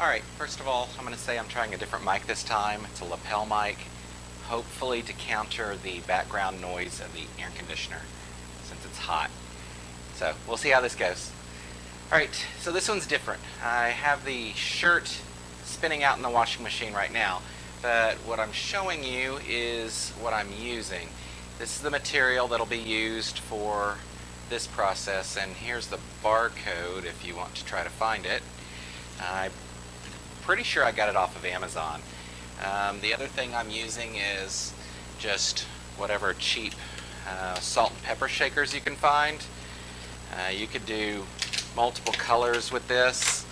Alright, first of all, I'm going to say I'm trying a different mic this time. It's a lapel mic, hopefully to counter the background noise of the air conditioner, since it's hot. So, we'll see how this goes. Alright, so this one's different. I have the shirt spinning out in the washing machine right now, but what I'm showing you is what I'm using. This is the material that'll be used for this process, and here's the barcode if you want to try to find it. I'm pretty sure I got it off of Amazon. The other thing I'm using is just whatever cheap salt and pepper shakers you can find. You could do multiple colors with this.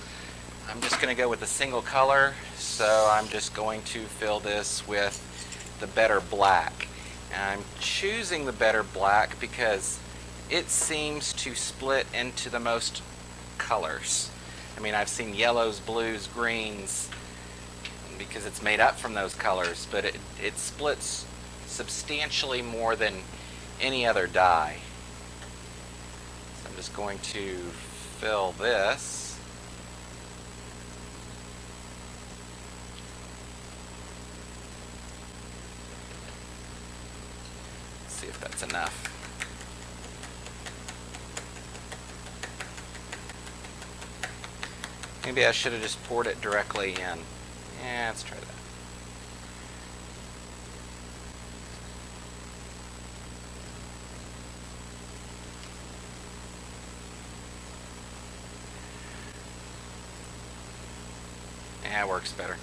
I'm just going to go with a single color, so I'm just going to fill this with the Better Black. And I'm choosing the Better Black because it seems to split into the most colors. I mean, I've seen yellows, blues, greens, because it's made up from those colors, but it splits substantially more than any other dye. So I'm just going to fill this. Let's see if that's enough. Maybe I should have just poured it directly in. Yeah, let's try that. Yeah, it works better.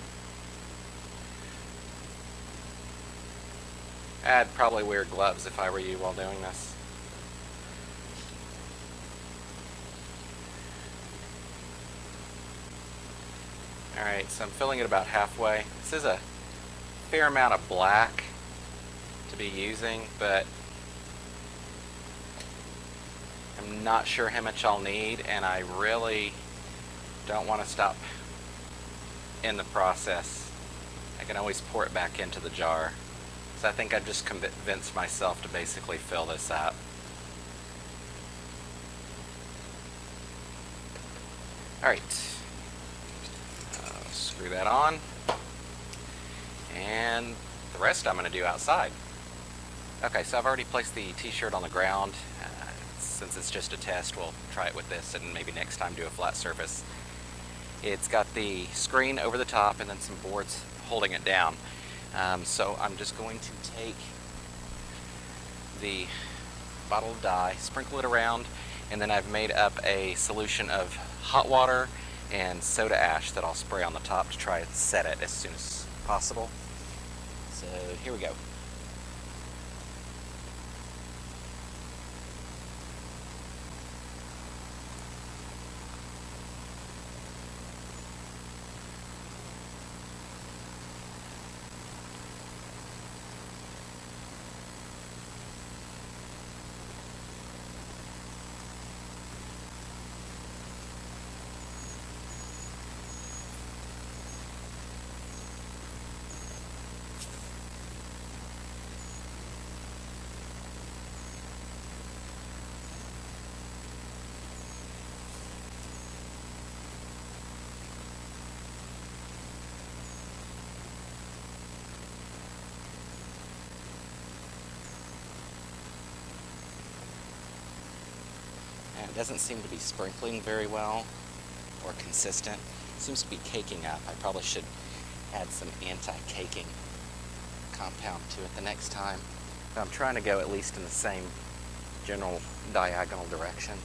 I'd probably wear gloves if I were you while doing this. Alright, so I'm filling it about halfway. This is a fair amount of black to be using, but I'm not sure how much I'll need, and I really don't want to stop in the process. I can always pour it back into the jar. So I think I've just convinced myself to basically fill this up. Alright. Screw that on, and the rest I'm going to do outside. Okay, so I've already placed the t-shirt on the ground. Since it's just a test, we'll try it with this and maybe next time do a flat surface. It's got the screen over the top and then some boards holding it down. So I'm just going to take the bottle of dye, sprinkle it around, and then I've made up a solution of hot water and soda ash that I'll spray on the top to try and set it as soon as possible. So here we go. It doesn't seem to be sprinkling very well or consistent. It seems to be caking up. I probably should add some anti-caking compound to it the next time. But I'm trying to go at least in the same general diagonal direction.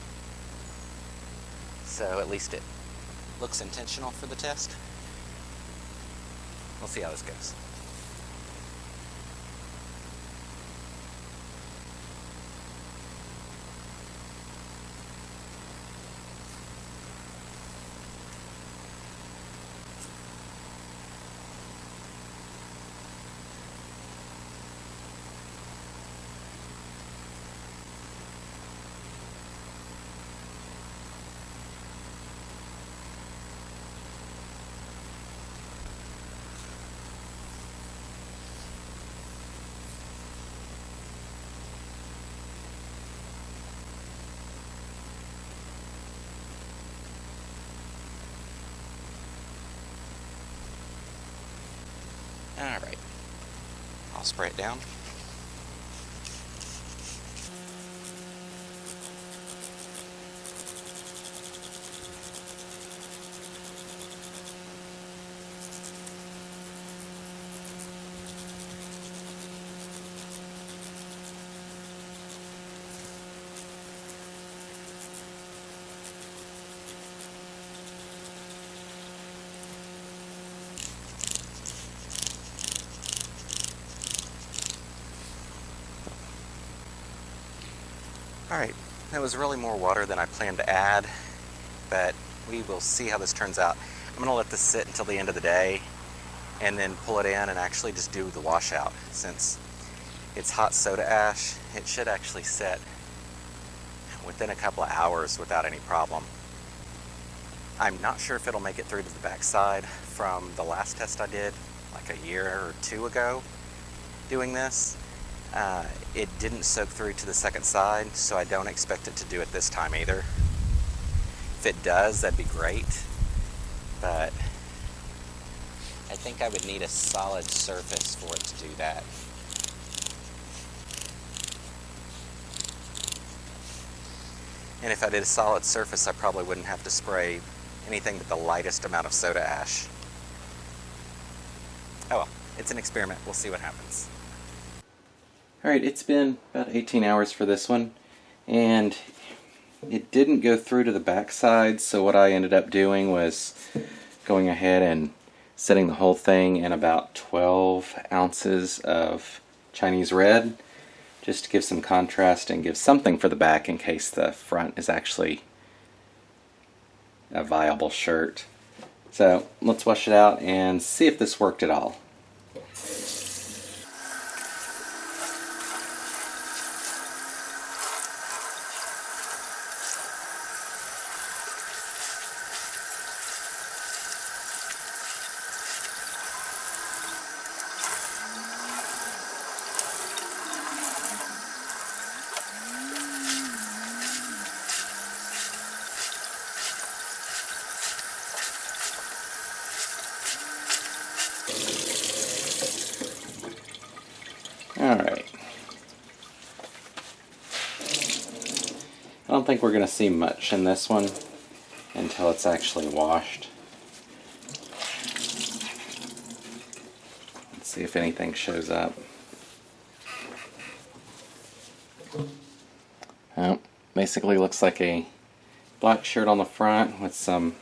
So at least it looks intentional for the test. We'll see how this goes. I'll spray it down. Alright, that was really more water than I planned to add, but we will see how this turns out. I'm going to let this sit until the end of the day and then pull it in and actually just do the washout. Since it's hot soda ash, it should actually set within a couple of hours without any problem. I'm not sure if it'll make it through to the back side from the last test I did like a year or two ago doing this. It didn't soak through to the second side, so I don't expect it to do it this time either. If it does, that'd be great, but I think I would need a solid surface for it to do that. And if I did a solid surface, I probably wouldn't have to spray anything but the lightest amount of soda ash. Oh well, it's an experiment. We'll see what happens. Alright, it's been about 18 hours for this one, and it didn't go through to the back side, so what I ended up doing was going ahead and setting the whole thing in about 12 ounces of Chinese red, just to give some contrast and give something for the back in case the front is actually a viable shirt. So let's wash it out and see if this worked at all. Alright. I don't think we're going to see much in this one until it's actually washed. Let's see if anything shows up. Oh, basically looks like a black shirt on the front with some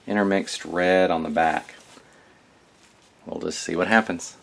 intermixed red on the back. We'll just see what happens.